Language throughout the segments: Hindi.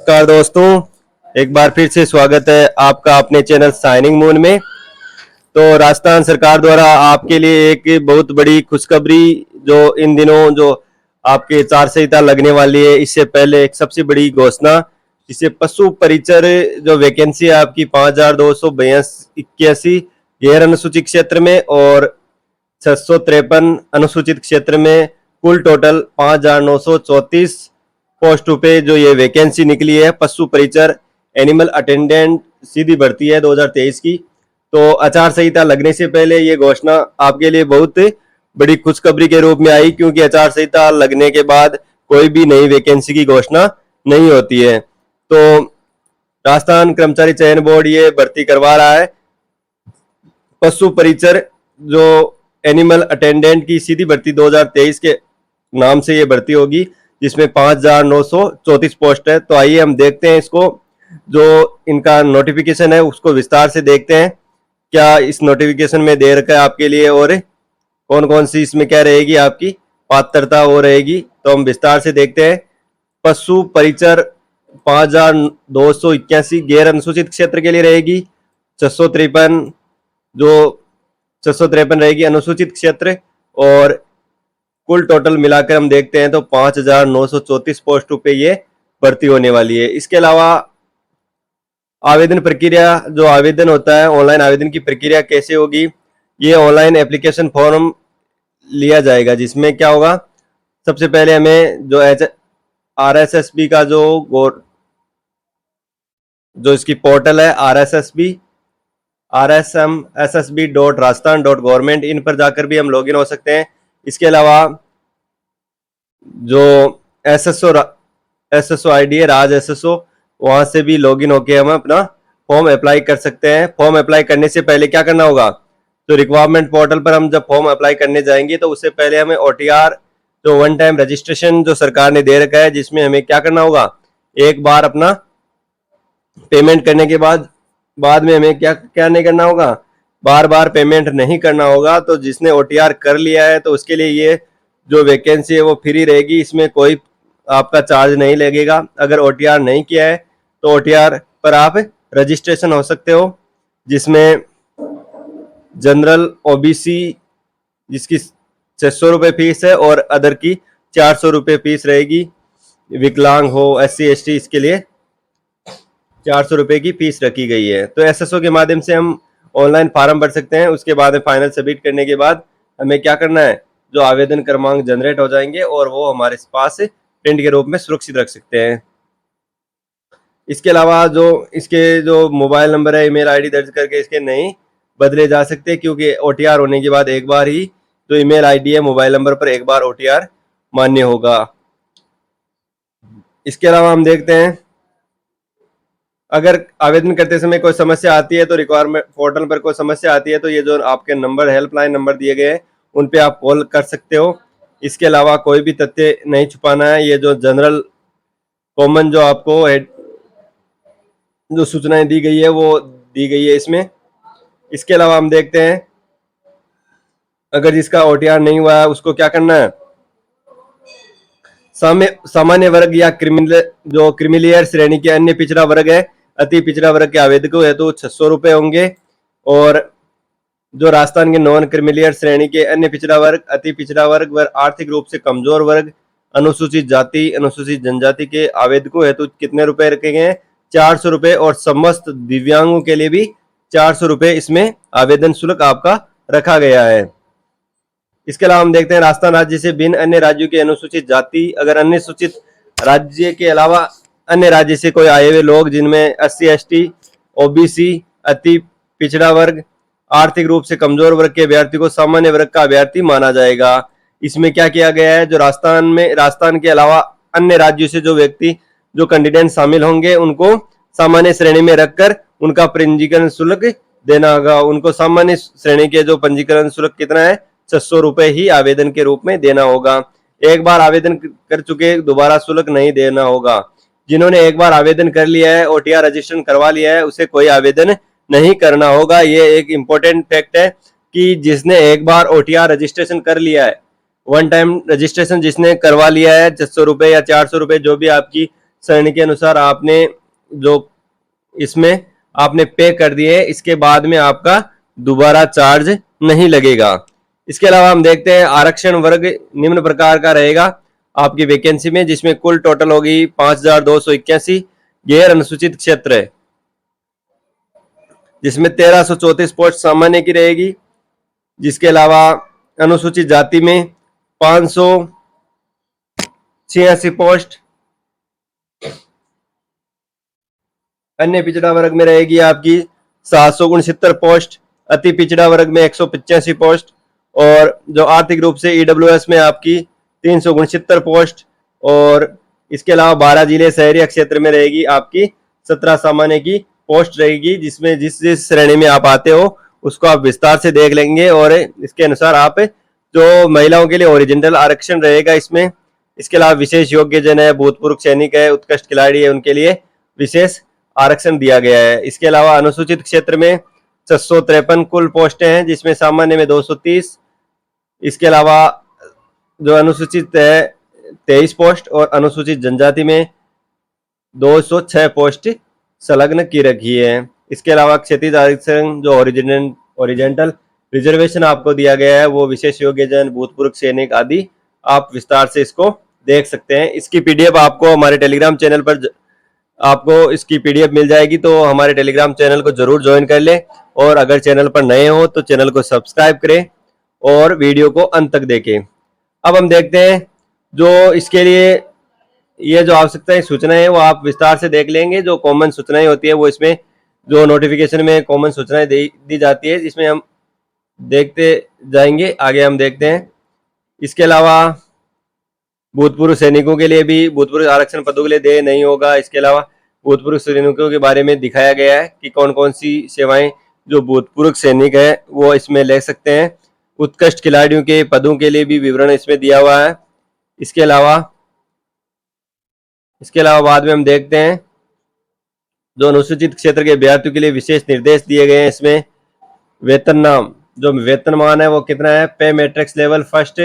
नमस्कार दोस्तों, एक बार फिर से स्वागत है आपका अपने चैनल शाइनिंग मून में। तो राजस्थान सरकार द्वारा आपके लिए एक बहुत बड़ी खुशखबरी जो इन दिनों जो आपके चार संहिता लगने वाली है, इससे पहले एक सबसे बड़ी घोषणा, जिसे पशु परिचर जो वैकेंसी है आपकी 5281 गैर अनुसूचित क्षेत्र में और 653 अनुसूचित क्षेत्र में कुल टोटल 5934 पोस्ट पे जो ये वैकेंसी निकली है पशु परिचर एनिमल अटेंडेंट सीधी भर्ती है 2023 की। तो आचार संहिता लगने से पहले ये घोषणा आपके लिए बहुत बड़ी खुशखबरी के रूप में आई, क्योंकि आचार संहिता लगने के बाद कोई भी नई वैकेंसी की घोषणा नहीं होती है। तो राजस्थान कर्मचारी चयन बोर्ड ये भर्ती करवा रहा है पशु परिचर जो एनिमल अटेंडेंट की सीधी भर्ती 2023 के नाम से ये भर्ती होगी, जिसमें 5934 पोस्ट है। तो आइए हम देखते हैं इसको, जो इनका नोटिफिकेशन है उसको विस्तार से देखते हैं, क्या इस नोटिफिकेशन में दे रखा है आपके लिए और कौन कौन सी इसमें क्या रहेगी आपकी पात्रता वो रहेगी। तो हम विस्तार से देखते हैं। पशु परिचर 5281 गैर अनुसूचित क्षेत्र के लिए रहेगी, 653 रहेगी अनुसूचित क्षेत्र, और कुल टोटल मिलाकर हम देखते हैं तो 5934 पोस्ट पे ये भर्ती होने वाली है। इसके अलावा आवेदन प्रक्रिया, जो आवेदन होता है ऑनलाइन आवेदन की प्रक्रिया कैसे होगी, ये ऑनलाइन एप्लीकेशन फॉर्म लिया जाएगा, जिसमें क्या होगा, सबसे पहले हमें जो RSSB का जो इसकी पोर्टल है rsmssb.rajasthan.government, इन पर जाकर भी हम लॉगिन हो सकते हैं। इसके अलावा जो SSO ID है राज SSO, वहां से भी लॉगिन होके हम अपना फॉर्म अप्लाई कर सकते हैं। फॉर्म अप्लाई करने से पहले क्या करना होगा, तो रिक्वायरमेंट पोर्टल पर हम जब फॉर्म अप्लाई करने जाएंगे तो उससे पहले हमें OTR जो वन टाइम रजिस्ट्रेशन जो सरकार ने दे रखा है, जिसमें हमें क्या करना होगा, एक बार अपना पेमेंट करने के बाद में हमें क्या नहीं करना होगा, बार बार पेमेंट नहीं करना होगा। तो जिसने OTR कर लिया है तो उसके लिए ये जो वैकेंसी है वो फ्री रहेगी, इसमें कोई आपका चार्ज नहीं लगेगा। अगर OTR नहीं किया है तो OTR पर आप रजिस्ट्रेशन हो सकते हो, जिसमें जनरल OBC जिसकी 600 रुपये फीस है और अदर की 400 रुपये फीस रहेगी। विकलांग हो, SC ST, इसके लिए 400 रुपये की फीस रखी गई है। तो SSO के माध्यम से हम ऑनलाइन फॉर्म भर सकते हैं। उसके बाद फाइनल सबमिट करने के बाद हमें क्या करना है, जो आवेदन क्रमांक जनरेट हो जाएंगे और वो हमारे पास प्रिंट के रूप में सुरक्षित रख सकते हैं। इसके अलावा जो इसके जो मोबाइल नंबर है, ईमेल आईडी दर्ज करके इसके नहीं बदले जा सकते, क्योंकि OTR होने के बाद एक बार ही जो ईमेल आईडी है मोबाइल नंबर पर एक बार OTR मान्य होगा। इसके अलावा हम देखते हैं, अगर आवेदन करते समय कोई समस्या आती है, तो रिक्वायरमेंट पोर्टल पर कोई समस्या आती है, तो ये जो आपके नंबर हेल्पलाइन नंबर दिए गए हैं उन पे आप कॉल कर सकते हो। इसके अलावा कोई भी तथ्य नहीं छुपाना है। ये जो जनरल कॉमन जो आपको जो सूचनाएं दी गई है वो दी गई है इसमें। इसके अलावा हम देखते हैं, अगर जिसका OTR नहीं हुआ है उसको क्या करना है, सामान्य वर्ग या क्रिमिलियर श्रेणी के अन्य पिछड़ा वर्ग है, अति पिछड़ा वर्ग के आवेदकों हेतु 600 रुपये होंगे, और जो राजस्थान के नॉन क्रिमिलियर श्रेणी के अन्य पिछड़ा वर्ग, अति पिछड़ा वर्ग व आर्थिक रूप से कमजोर वर्ग, अनुसूचित जाति, अनुसूचित जनजाति के आवेदकों हेतु कितने रुपए रखे गए हैं, 400 रुपये, और समस्त दिव्यांगों के लिए भी 400 रुपये इसमें आवेदन शुल्क आपका रखा गया है। इसके अलावा हम देखते हैं, राजस्थान राज्य से भिन्न अन्य राज्यों के अनुसूचित जाति, अगर अन्य सूचित राज्य के अलावा अन्य राज्य से कोई आए हुए लोग जिनमें SC ST OBC अति पिछड़ा वर्ग, आर्थिक रूप से कमजोर वर्ग के अभ्यर्थी को सामान्य वर्ग का अभ्यर्थी माना जाएगा। इसमें क्या किया गया है, जो राजस्थान के अलावा अन्य राज्यों से जो व्यक्ति जो कैंडिडेट शामिल होंगे उनको सामान्य श्रेणी में रखकर उनका पंजीकरण शुल्क देना होगा। उनको सामान्य श्रेणी के जो पंजीकरण शुल्क कितना है, 600 रुपये ही आवेदन के रूप में देना होगा। एक बार आवेदन कर चुके दोबारा शुल्क नहीं देना होगा। जिन्होंने एक बार आवेदन कर लिया है, OTR रजिस्ट्रेशन करवा लिया है, उसे कोई आवेदन नहीं करना होगा। ये एक इम्पोर्टेंट फैक्ट है कि जिसने एक बार OTR रजिस्ट्रेशन कर लिया है, वन टाइम रजिस्ट्रेशन जिसने करवा लिया है, 600 रुपये या 400 रुपये जो भी आपकी सरणी के अनुसार आपने जो इसमें आपने पे कर दिए, इसके बाद में आपका दोबारा चार्ज नहीं लगेगा। इसके अलावा हम देखते हैं आरक्षण वर्ग निम्न प्रकार का रहेगा आपकी वैकेंसी में, जिसमें कुल टोटल होगी 5281 गैर अनुसूचित क्षेत्र है, जिसमें 1334 पोस्ट सामान्य की रहेगी। जिसके अलावा अनुसूचित जाति में 586 पोस्ट, अन्य पिछड़ा वर्ग में रहेगी आपकी 769 पोस्ट, अति पिछड़ा वर्ग में 185 पोस्ट, और जो आर्थिक रूप से ईडब्ल्यूएस में आपकी 369 पोस्ट, और इसके अलावा 12 जिले शहरी क्षेत्र में रहेगी आपकी 17 सामान्य की पोस्ट रहेगी, जिसमें जिस जिस श्रेणी में आप आते हो उसको आप विस्तार से देख लेंगे, और इसके अनुसार आप जो महिलाओं के लिए ओरिजेंटल आरक्षण रहेगा इसमें। इसके अलावा विशेष योग्य जन है, भूतपूर्व सैनिक है, उत्कृष्ट खिलाड़ी है, उनके लिए विशेष आरक्षण दिया गया है। इसके अलावा अनुसूचित क्षेत्र में 653 कुल पोस्टें हैं, जिसमें सामान्य में 230, इसके अलावा जो अनुसूचित है 23 पोस्ट, और अनुसूचित जनजाति में 206 पोस्ट संलग्न की रखी है। इसके अलावा क्षैतिज आरक्षण जो ओरिजेंटल रिजर्वेशन आपको दिया गया है, वो विशेष योग्यजन, भूतपूर्व सैनिक आदि आप विस्तार से इसको देख सकते हैं। इसकी पीडीएफ आपको हमारे टेलीग्राम चैनल पर आपको इसकी पीडीएफ मिल जाएगी, तो हमारे टेलीग्राम चैनल को जरूर ज्वाइन कर लें, और अगर चैनल पर नए हो तो चैनल को सब्सक्राइब करें और वीडियो को अंत तक देखें। अब हम देखते हैं जो इसके लिए ये जो आवश्यकताएं सूचनाएं हैं वो आप विस्तार से देख लेंगे। जो कॉमन सूचनाएं होती है वो इसमें जो नोटिफिकेशन में कॉमन सूचनाएं दी जाती है, जिसमें हम देखते जाएंगे। आगे हम देखते हैं इसके अलावा भूतपूर्व सैनिकों के लिए भी भूतपूर्व आरक्षण पदों के लिए देय नहीं होगा। इसके अलावा भूतपूर्व सैनिकों के बारे में दिखाया गया है कि कौन कौन सी सेवाएं जो भूतपूर्व सैनिक है वो इसमें ले सकते हैं। उत्कृष्ट खिलाड़ियों के पदों के लिए भी विवरण इसमें दिया हुआ है। इसके अलावा बाद में हम देखते हैं जो अनुसूचित क्षेत्र के अभ्यर्थियों के लिए विशेष निर्देश दिए गए हैं। इसमें वेतनमान जो वेतनमान है वो कितना है, पे मैट्रिक्स लेवल फर्स्ट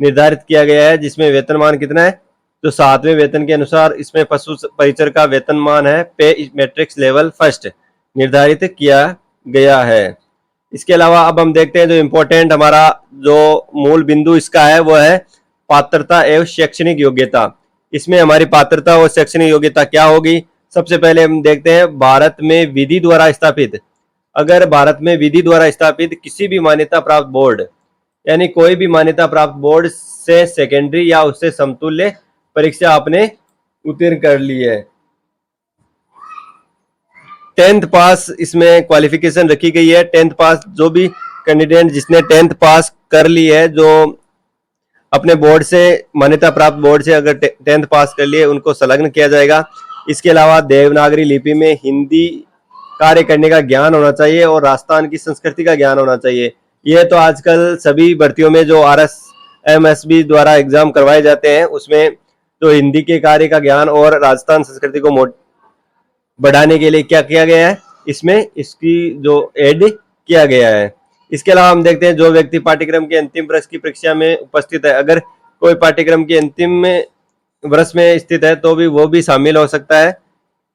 निर्धारित किया गया है, जिसमें वेतनमान कितना है, जो 7वें वेतन के अनुसार इसमें पशु परिचर का वेतनमान है पे मैट्रिक्स लेवल फर्स्ट निर्धारित किया गया है। इसके अलावा अब हम देखते हैं जो इम्पोर्टेंट हमारा जो मूल बिंदु इसका है वो है पात्रता एवं शैक्षणिक योग्यता। इसमें हमारी पात्रता और शैक्षणिक योग्यता क्या होगी। सबसे पहले हम देखते हैं भारत में विधि द्वारा स्थापित, अगर भारत में विधि द्वारा स्थापित किसी भी मान्यता प्राप्त बोर्ड, यानी कोई भी मान्यता प्राप्त बोर्ड से सेकेंडरी या उससे समतुल्य परीक्षा आपने उत्तीर्ण कर ली है, 10th पास इसमें क्वालिफिकेशन रखी गई है। 10th पास जो भी कैंडिडेट जिसने 10th पास कर ली है, जो अपने बोर्ड से मान्यता प्राप्त बोर्ड से अगर 10th पास कर लिए उनको संलग्न किया जाएगा। इसके अलावा देवनागरी लिपि में हिंदी कार्य करने का ज्ञान होना चाहिए और राजस्थान की संस्कृति का ज्ञान होना चाहिए। यह तो आजकल सभी भर्तियों में जो RSMSB द्वारा एग्जाम करवाए जाते हैं उसमें तो हिंदी के कार्य का ज्ञान और राजस्थान संस्कृति को बढ़ाने के लिए क्या किया गया है, इसमें इसकी जो ऐड किया गया है। इसके अलावा हम देखते हैं जो व्यक्ति पाठ्यक्रम के अंतिम वर्ष की परीक्षा में उपस्थित है, अगर कोई पाठ्यक्रम के अंतिम वर्ष में स्थित है तो भी वो भी शामिल हो सकता है।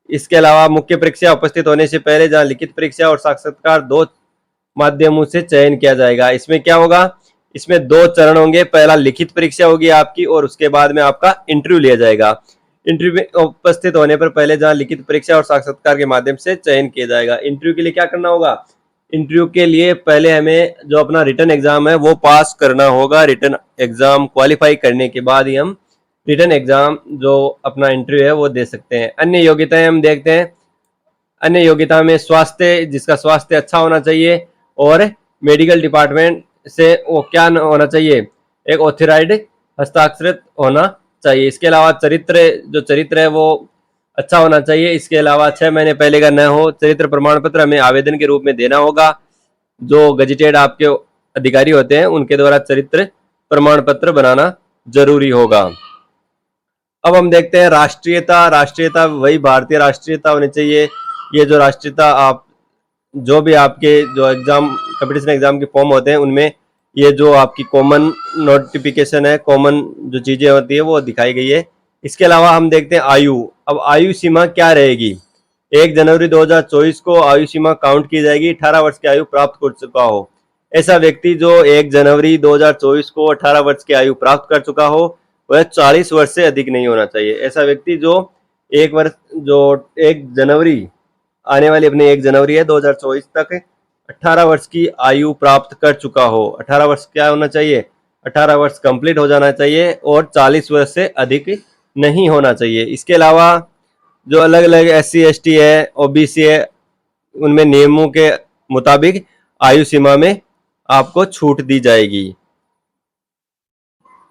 इसके अलावा मुख्य परीक्षा उपस्थित होने से पहले जहां लिखित परीक्षा और साक्षात्कार 2 माध्यमों से चयन किया जाएगा। इसमें क्या होगा, इसमें 2 चरण होंगे, पहला लिखित परीक्षा होगी आपकी और उसके बाद में आपका इंटरव्यू लिया जाएगा। इंटरव्यू में उपस्थित होने पर पहले जहां लिखित परीक्षा और साक्षात्कार के माध्यम से चयन किया जाएगा। इंटरव्यू के लिए क्या करना होगा, इंटरव्यू के लिए पहले हमें जो अपना रिटन एग्जाम है वो पास करना होगा। रिटन एग्जाम क्वालिफाई करने के बाद ही हम रिटन एग्जाम जो अपना इंटरव्यू है वो दे सकते हैं। अन्य योग्यताएं हम देखते हैं। अन्य योग्यता में स्वास्थ्य, जिसका स्वास्थ्य अच्छा होना चाहिए, और मेडिकल डिपार्टमेंट से वो क्या होना चाहिए, एक ऑथराइज्ड हस्ताक्षरित होना चाहिए। इसके अलावा चरित्र है वो अच्छा होना चाहिए। इसके अलावा 6 महीने पहले का न हो। चरित्र प्रमाण पत्र हमें आवेदन के रूप में देना होगा। जो गजेटेड आपके अधिकारी होते हैं उनके द्वारा चरित्र प्रमाण पत्र बनाना जरूरी होगा। अब हम देखते हैं राष्ट्रीयता वही भारतीय राष्ट्रीयता होनी चाहिए। ये जो राष्ट्रीयता आप जो भी आपके जो एग्जाम कंपटीशन एग्जाम के फॉर्म होते हैं उनमें ये जो आपकी कॉमन नोटिफिकेशन है, कॉमन जो चीजें होती है वो दिखाई गई है। इसके अलावा हम देखते हैं आयु। अब आयु सीमा क्या रहेगी? 1 जनवरी 2024 को आयु सीमा काउंट की जाएगी 18 वर्ष की आयु प्राप्त कर चुका हो। ऐसा व्यक्ति जो 1 जनवरी 2024 को 18 वर्ष की आयु प्राप्त कर चुका हो वह 40 वर्ष से अधिक नहीं होना चाहिए। ऐसा व्यक्ति जो 1 जनवरी आने वाली अपनी 1 जनवरी है 2024 तक 18 वर्ष की आयु प्राप्त कर चुका हो। 18 वर्ष क्या होना चाहिए? 18 वर्ष कंप्लीट हो जाना चाहिए और 40 वर्ष से अधिक नहीं होना चाहिए। इसके अलावा जो अलग अलग SC ST है, OBC है, उनमें नियमों के मुताबिक आयु सीमा में आपको छूट दी जाएगी,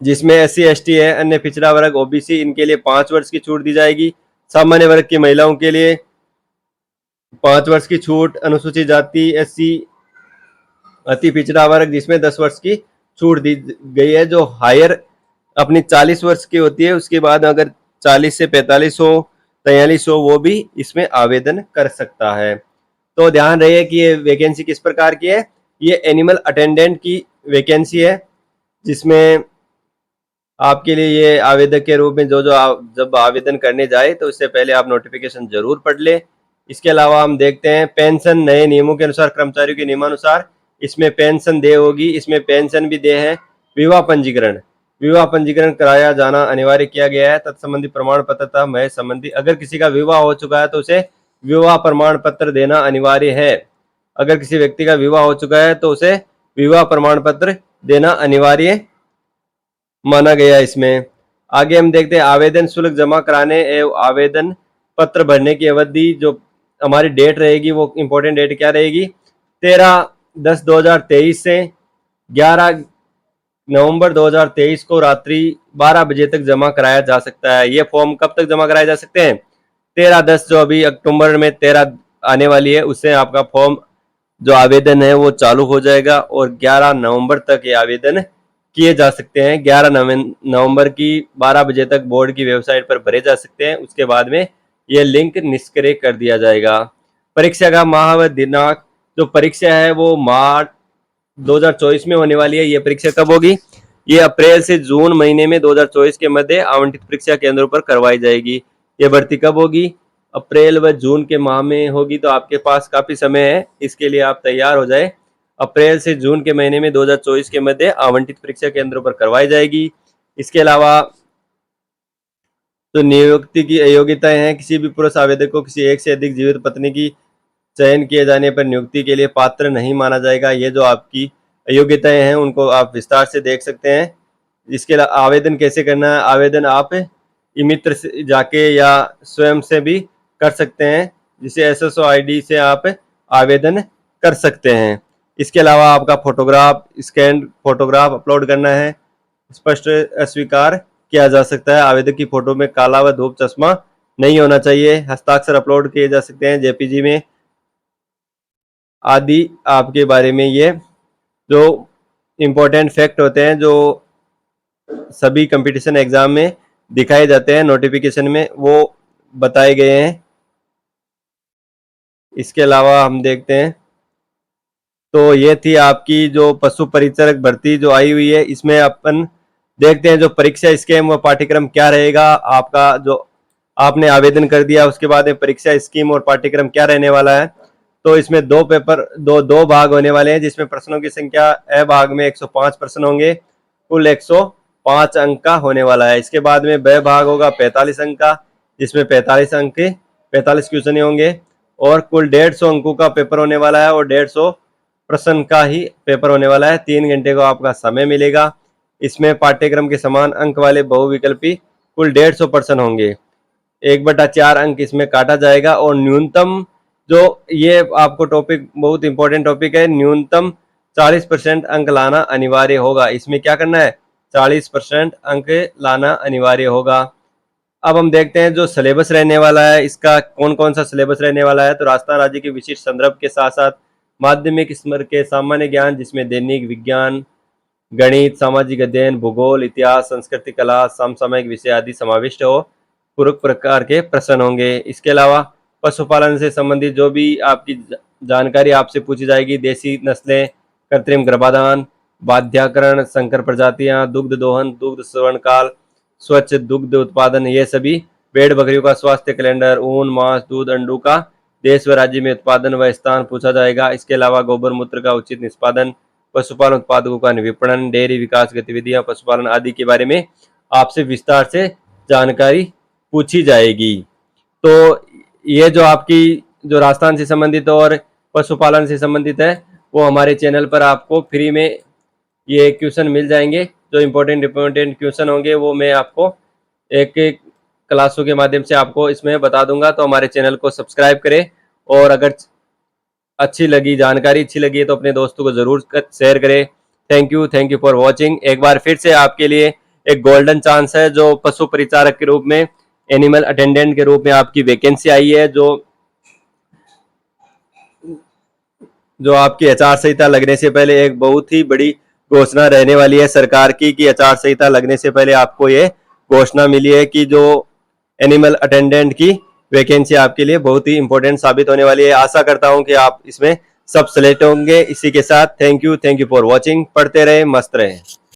जिसमें SC ST है, अन्य पिछड़ा वर्ग, OBC, इनके लिए 5 वर्ष की छूट दी जाएगी। सामान्य वर्ग की महिलाओं के लिए 5 वर्ष की छूट। अनुसूचित जाति, SC, अति पिछड़ा वर्ग, जिसमें 10 वर्ष की छूट दी गई है। जो हायर अपनी 40 वर्ष की होती है, उसके बाद अगर 40 से 45 हो, 43 हो, वो भी इसमें आवेदन कर सकता है। तो ध्यान रहे कि ये वैकेंसी किस प्रकार की है। ये एनिमल अटेंडेंट की वैकेंसी है, जिसमें आपके लिए ये आवेदक के रूप में जो आप जब आवेदन करने जाए तो इससे पहले आप नोटिफिकेशन जरूर पढ़ ले। इसके अलावा हम देखते हैं पेंशन नए नियमों के अनुसार, कर्मचारियों के नियमानुसार इसमें पेंशन दे होगी। इसमें पेंशन भी दे है। विवाह पंजीकरण कराया जाना अनिवार्य किया गया है। तत्संबंधी प्रमाण पत्र तथा मय संबंधी, अगर किसी का विवाह हो चुका है तो उसे विवाह प्रमाण पत्र देना अनिवार्य है। अगर किसी व्यक्ति का विवाह हो चुका है तो उसे विवाह प्रमाण पत्र देना अनिवार्य माना गया इसमें। आगे हम देखते हैं आवेदन शुल्क जमा कराने एवं आवेदन पत्र भरने की अवधि। जो हमारी डेट रहेगी वो इंपॉर्टेंट डेट क्या रहेगी? 13/10/2023 से 11 नवंबर 2023 को रात्रि 12 बजे तक जमा कराया जा सकता है। ये फॉर्म कब तक जमा कराए जा सकते हैं? 13/10, जो अभी अक्टूबर में 13 आने वाली है, उससे आपका फॉर्म जो आवेदन है वो चालू हो जाएगा और 11 नवंबर तक ये आवेदन किए जा सकते हैं। 11 नवंबर की 12 बजे तक बोर्ड की वेबसाइट पर भरे जा सकते हैं। उसके बाद में ये लिंक निष्क्रिय कर दिया जाएगा। परीक्षा का माह व दिनांक, जो परीक्षा है वो मार्च 2024 में होने वाली है। ये परीक्षा कब होगी? ये अप्रैल से जून महीने में 2024 के मध्य आवंटित परीक्षा केंद्रों पर करवाई जाएगी। ये भर्ती कब होगी? अप्रैल व जून के माह में होगी। तो आपके पास काफी समय है, इसके लिए आप तैयार हो जाए। अप्रैल से जून के महीने में 2024 के मध्य आवंटित परीक्षा केंद्रों पर करवाई जाएगी। इसके अलावा तो नियुक्ति की योग्यताएं हैं। किसी भी पुरुष आवेदक को किसी एक से अधिक जीवित पत्नी की चयन किए जाने पर नियुक्ति के लिए पात्र नहीं माना जाएगा। ये जो आपकी योग्यताएं हैं उनको आप विस्तार से देख सकते हैं। इसके अलावा आवेदन कैसे करना है? आवेदन आप ई-मित्र से जाके या स्वयं से भी कर सकते हैं, जिसे SSO ID से आप आवेदन कर सकते हैं। इसके अलावा आपका फोटोग्राफ, स्कैन फोटोग्राफ अपलोड करना है। स्पष्ट अस्वीकार किया जा सकता है। आवेदक की फोटो में काला व धूप चश्मा नहीं होना चाहिए। हस्ताक्षर अपलोड किए जा सकते हैं JPG में आदि। आपके बारे में ये जो इम्पोर्टेंट फैक्ट होते हैं जो सभी कंपटीशन एग्जाम में दिखाए जाते हैं नोटिफिकेशन में, वो बताए गए हैं। इसके अलावा हम देखते हैं तो ये थी आपकी जो पशु परिचारक भर्ती जो आई हुई है। इसमें अपन देखते हैं जो परीक्षा स्कीम व पाठ्यक्रम क्या रहेगा। आपका जो आपने आवेदन कर दिया उसके बाद में परीक्षा स्कीम और पाठ्यक्रम क्या रहने वाला है। तो इसमें दो भाग होने वाले हैं, जिसमें प्रश्नों की संख्या अ भाग में 105 प्रश्न होंगे, कुल 105 अंक का होने वाला है। इसके बाद में ब भाग होगा 45 अंक का, जिसमें 45 क्वेश्चन होंगे और कुल 150 अंकों का पेपर होने वाला है और 150 प्रश्न का ही पेपर होने वाला है। 3 घंटे को आपका समय मिलेगा। इसमें पाठ्यक्रम के समान अंक वाले बहुविकल्पी कुल 150 प्रश्न होंगे। 1/4 अंक इसमें काटा जाएगा और न्यूनतम, जो ये आपको टॉपिक बहुत इंपॉर्टेंट टॉपिक है, न्यूनतम 40% अंक लाना अनिवार्य होगा। इसमें क्या करना है? 40% अंक लाना अनिवार्य होगा। अब हम देखते हैं जो सिलेबस रहने वाला है, इसका कौन कौन सा सिलेबस रहने वाला है। तो राजस्थान राज्य के विशिष्ट संदर्भ के साथ साथ माध्यमिक स्तर के सामान्य ज्ञान, जिसमें दैनिक विज्ञान, गणित, सामाजिक अध्ययन, भूगोल, इतिहास, संस्कृति, कला, समसामयिक विषय आदि समाविष्ट हो पूरक प्रकार के प्रश्न होंगे। इसके अलावा पशुपालन से संबंधित जो भी आपकी जानकारी आपसे पूछी जाएगी, देसी नस्लें, कृत्रिम गर्भाधान, बाध्याकरण, संकर प्रजातियां, दुग्ध दोहन, दुग्ध श्रवण काल, स्वच्छ दुग्ध उत्पादन, ये सभी भेड़ बकरियों का स्वास्थ्य कैलेंडर, ऊन, मांस, दूध, अंडों का देश व राज्य में उत्पादन व स्थान पूछा जाएगा। इसके अलावा गोबर मूत्र का उचित निष्पादन, पशुपालन उत्पादकों का विपणन, डेयरी विकास गतिविधियां, पशुपालन आदि के बारे में आपसे विस्तार से जानकारी पूछी जाएगी। तो ये जो आपकी जो राजस्थान से संबंधित और पशुपालन से संबंधित है, वो हमारे चैनल पर आपको फ्री में ये क्वेश्चन मिल जाएंगे। जो इम्पोर्टेंट क्वेश्चन होंगे वो मैं आपको एक एक क्लासों के माध्यम से आपको इसमें बता दूंगा। तो हमारे चैनल को सब्सक्राइब करें, और अगर अच्छी लगी जानकारी अच्छी लगी है तो अपने दोस्तों को जरूर शेयर करें। Thank you for watching. एक बार फिर से आपके लिए एक गोल्डन चांस है, जो पशु परिचारक के रूप में, एनिमल अटेंडेंट के रूप में आपकी वैकेंसी आई है, जो आपकी आचार संहिता लगने से पहले एक बहुत ही बड़ी घोषणा रहने वाली है सरकार की, कि आचार संहिता लगने से पहले आपको ये घोषणा मिली है कि जो एनिमल अटेंडेंट की वैकेंसी आपके लिए बहुत ही इंपॉर्टेंट साबित होने वाली है। आशा करता हूं कि आप इसमें सब सेलेक्ट होंगे। इसी के साथ थैंक यू फॉर वॉचिंग। पढ़ते रहे, मस्त रहे।